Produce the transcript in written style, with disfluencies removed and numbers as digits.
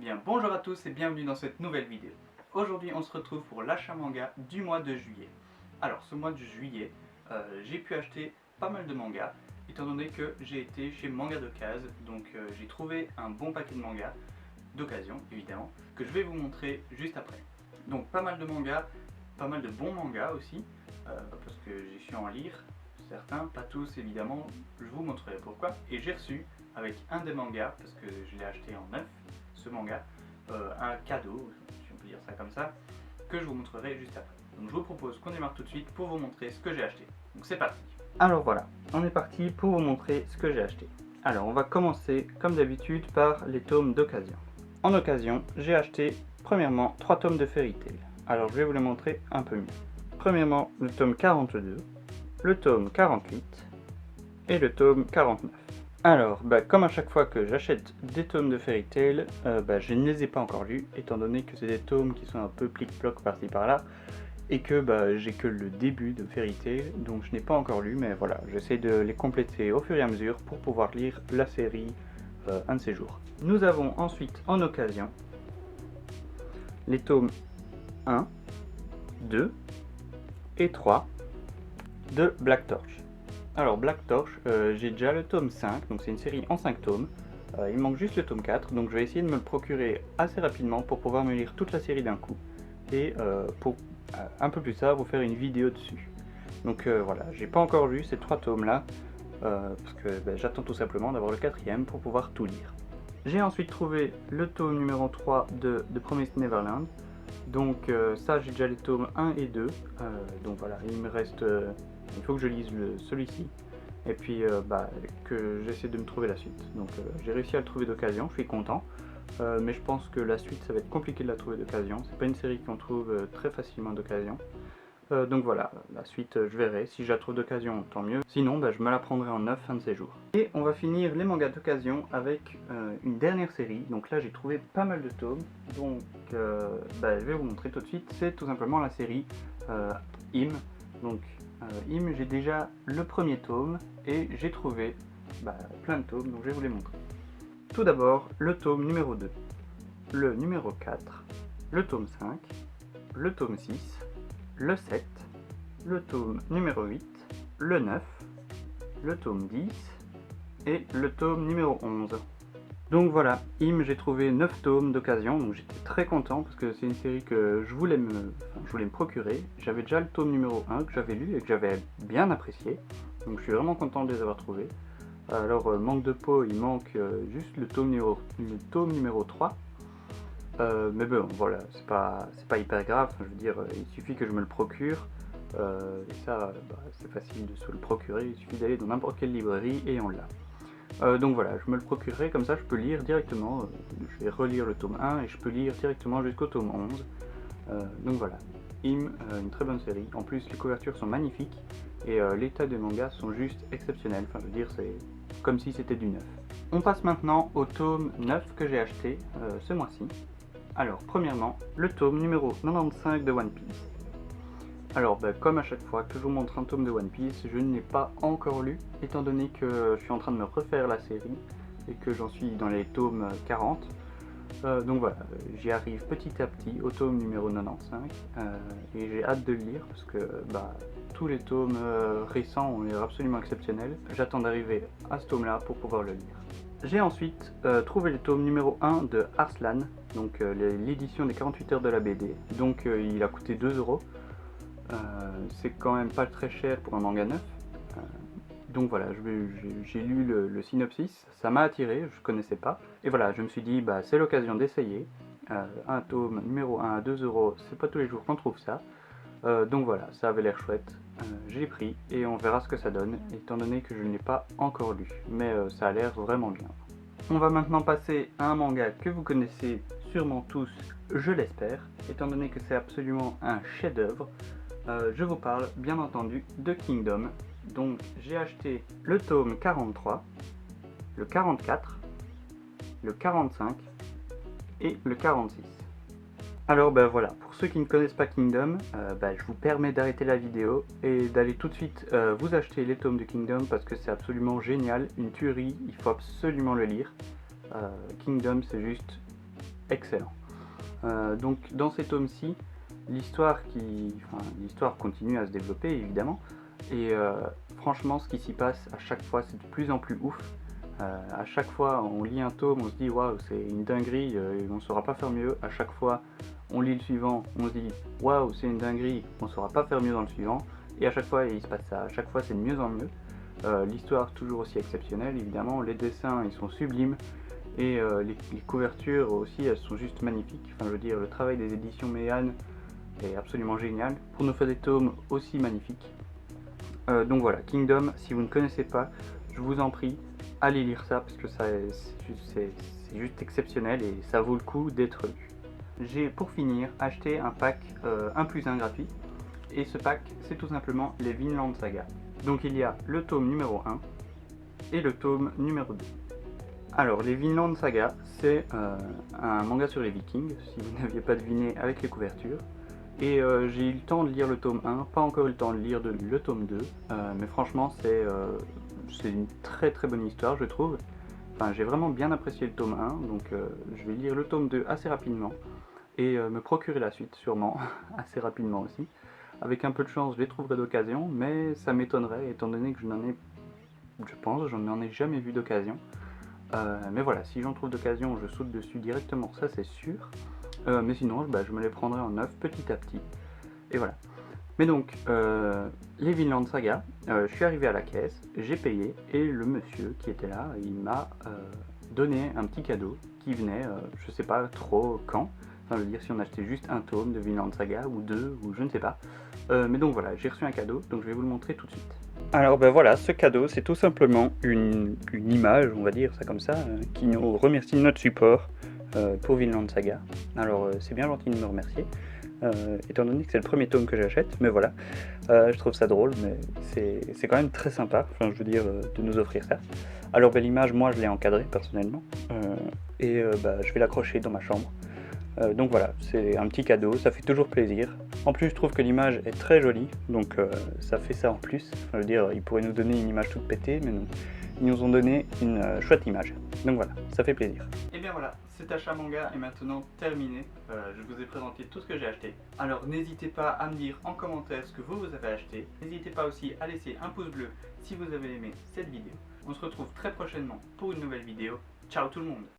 bien, bonjour à tous et bienvenue dans cette nouvelle vidéo. Aujourd'hui on se retrouve pour l'achat manga du mois de juillet. Alors ce mois de juillet, j'ai pu acheter pas mal de mangas, étant donné que j'ai été chez Manga d'Occasion, donc j'ai trouvé un bon paquet de mangas, d'occasion évidemment, que je vais vous montrer juste après. Donc pas mal de mangas, pas mal de bons mangas aussi, parce que j'ai su en lire, certains, pas tous évidemment, je vous montrerai pourquoi. Et j'ai reçu avec un des mangas, parce que je l'ai acheté en neuf, ce manga, un cadeau, si on peut dire ça comme ça, que je vous montrerai juste après. Donc je vous propose qu'on démarre tout de suite pour vous montrer ce que j'ai acheté. Donc c'est parti. Alors voilà, on est parti pour vous montrer ce que j'ai acheté. Alors on va commencer comme d'habitude par les tomes d'occasion. En occasion, j'ai acheté premièrement 3 tomes de Fairy Tail. Alors je vais vous les montrer un peu mieux. Premièrement, le tome 42, le tome 48 et le tome 49. Alors, comme à chaque fois que j'achète des tomes de Fairy Tail, je ne les ai pas encore lus, étant donné que c'est des tomes qui sont un peu plic-ploc par-ci par-là, et que j'ai que le début de Fairy Tail, donc je n'ai pas encore lu, mais voilà, j'essaie de les compléter au fur et à mesure pour pouvoir lire la série un de ces jours. Nous avons ensuite en occasion les tomes 1, 2 et 3 de Black Torch. Alors Black Torch, j'ai déjà le tome 5, donc c'est une série en 5 tomes. Il manque juste le tome 4, donc je vais essayer de me le procurer assez rapidement pour pouvoir me lire toute la série d'un coup. Et pour un peu plus tard vous faire une vidéo dessus. Donc voilà, j'ai pas encore lu ces 3 tomes là, parce que j'attends tout simplement d'avoir le 4ème pour pouvoir tout lire. J'ai ensuite trouvé le tome numéro 3 de Promised Neverland. Donc ça j'ai déjà les tomes 1 et 2, donc voilà, il me reste... il faut que je lise celui-ci, et puis que j'essaie de me trouver la suite. Donc j'ai réussi à le trouver d'occasion, je suis content, mais je pense que la suite ça va être compliqué de la trouver d'occasion, c'est pas une série qu'on trouve très facilement d'occasion. Donc voilà, la suite je verrai, si je la trouve d'occasion tant mieux, sinon je me la prendrai en neuf un de ces jours. Et on va finir les mangas d'occasion avec une dernière série, donc là j'ai trouvé pas mal de tomes, donc je vais vous montrer tout de suite, c'est tout simplement la série Im. Donc Im, j'ai déjà le premier tome et j'ai trouvé plein de tomes, donc je vais vous les montrer. Tout d'abord le tome numéro 2, le numéro 4, le tome 5, le tome 6, le 7, le tome numéro 8, le 9, le tome 10 et le tome numéro 11. Donc voilà, Im, j'ai trouvé 9 tomes d'occasion, donc j'étais très content parce que c'est une série que je voulais me procurer. J'avais déjà le tome numéro 1 que j'avais lu et que j'avais bien apprécié, donc je suis vraiment content de les avoir trouvés. Alors manque de peau, il manque juste le tome numéro 3. Mais bon, voilà, c'est pas hyper grave, je veux dire, il suffit que je me le procure, et ça, c'est facile de se le procurer, il suffit d'aller dans n'importe quelle librairie et on l'a. Donc voilà, je me le procurerai, comme ça je peux lire directement, je vais relire le tome 1 et je peux lire directement jusqu'au tome 11. Donc voilà, Im, une très bonne série, en plus les couvertures sont magnifiques, et l'état des mangas sont juste exceptionnels, enfin je veux dire, c'est comme si c'était du neuf. On passe maintenant au tome 9 que j'ai acheté ce mois-ci. Alors, premièrement, le tome numéro 95 de One Piece. Alors, comme à chaque fois que je vous montre un tome de One Piece, je ne l'ai pas encore lu, étant donné que je suis en train de me refaire la série, et que j'en suis dans les tomes 40. Donc voilà, j'y arrive petit à petit au tome numéro 95, et j'ai hâte de le lire, parce que tous les tomes récents ont l'air absolument exceptionnels. J'attends d'arriver à ce tome-là pour pouvoir le lire. J'ai ensuite trouvé le tome numéro 1 de Arslan, donc l'édition des 48 heures de la BD, donc il a coûté 2 €. C'est quand même pas très cher pour un manga neuf. Donc voilà, j'ai lu le synopsis, ça m'a attiré, je connaissais pas, et voilà, je me suis dit c'est l'occasion d'essayer. Un tome numéro 1 à 2 €, c'est pas tous les jours qu'on trouve ça. Donc voilà, ça avait l'air chouette, j'ai pris et on verra ce que ça donne, étant donné que je ne l'ai pas encore lu, mais ça a l'air vraiment bien. On va maintenant passer à un manga que vous connaissez sûrement tous, je l'espère, étant donné que c'est absolument un chef-d'œuvre. Je vous parle bien entendu de Kingdom. Donc j'ai acheté le tome 43, le 44, le 45 et le 46. Alors voilà, pour ceux qui ne connaissent pas Kingdom, je vous permets d'arrêter la vidéo et d'aller tout de suite vous acheter les tomes de Kingdom parce que c'est absolument génial, une tuerie, il faut absolument le lire. Kingdom c'est juste excellent. Donc dans ces tomes-ci, l'histoire continue à se développer évidemment, et franchement ce qui s'y passe à chaque fois c'est de plus en plus ouf. À chaque fois on lit un tome, on se dit waouh c'est une dinguerie, on ne saura pas faire mieux. À chaque fois on lit le suivant, on se dit waouh c'est une dinguerie, on ne saura pas faire mieux dans le suivant. Et à chaque fois il se passe ça, à chaque fois c'est de mieux en mieux. L'histoire toujours aussi exceptionnelle évidemment, les dessins ils sont sublimes. Et les couvertures aussi, elles sont juste magnifiques. Enfin, je veux dire, le travail des éditions Méane est absolument génial pour nous faire des tomes aussi magnifiques. Donc voilà, Kingdom, si vous ne connaissez pas, je vous en prie, allez lire ça parce que c'est juste exceptionnel et ça vaut le coup d'être lu. J'ai pour finir acheté un pack 1+1 gratuit, et ce pack c'est tout simplement les Vinland Saga. Donc il y a le tome numéro 1 et le tome numéro 2. Alors, les Vinland Saga, c'est un manga sur les Vikings, si vous n'aviez pas deviné avec les couvertures. Et j'ai eu le temps de lire le tome 1, pas encore eu le temps de lire le tome 2, mais franchement c'est une très très bonne histoire je trouve. Enfin, j'ai vraiment bien apprécié le tome 1, donc je vais lire le tome 2 assez rapidement, et me procurer la suite sûrement, assez rapidement aussi. Avec un peu de chance je les trouverai d'occasion, mais ça m'étonnerait étant donné que je n'en ai jamais vu d'occasion. Mais voilà, si j'en trouve d'occasion, je saute dessus directement, ça c'est sûr. Mais sinon, je me les prendrai en neuf petit à petit. Et voilà. Mais donc, les Vinland Saga, je suis arrivé à la caisse, j'ai payé, et le monsieur qui était là, il m'a donné un petit cadeau qui venait, je sais pas trop quand. Enfin, je veux dire, si on achetait juste un tome de Vinland Saga, ou deux, ou je ne sais pas. Mais donc voilà, j'ai reçu un cadeau, donc je vais vous le montrer tout de suite. Alors ben voilà, ce cadeau c'est tout simplement une image, on va dire ça comme ça, qui nous remercie de notre support pour Vinland Saga. Alors c'est bien gentil de me remercier, étant donné que c'est le premier tome que j'achète, mais voilà, je trouve ça drôle, mais c'est quand même très sympa, enfin je veux dire, de nous offrir ça. Alors ben, l'image, moi je l'ai encadrée personnellement, et je vais l'accrocher dans ma chambre. Donc voilà, c'est un petit cadeau, ça fait toujours plaisir. En plus je trouve que l'image est très jolie, donc ça fait ça en plus. Enfin, je veux dire, ils pourraient nous donner une image toute pétée, mais non. Ils nous ont donné une chouette image. Donc voilà, ça fait plaisir. Et bien voilà, cet achat manga est maintenant terminé. Je vous ai présenté tout ce que j'ai acheté. Alors n'hésitez pas à me dire en commentaire ce que vous avez acheté. N'hésitez pas aussi à laisser un pouce bleu si vous avez aimé cette vidéo. On se retrouve très prochainement pour une nouvelle vidéo. Ciao tout le monde!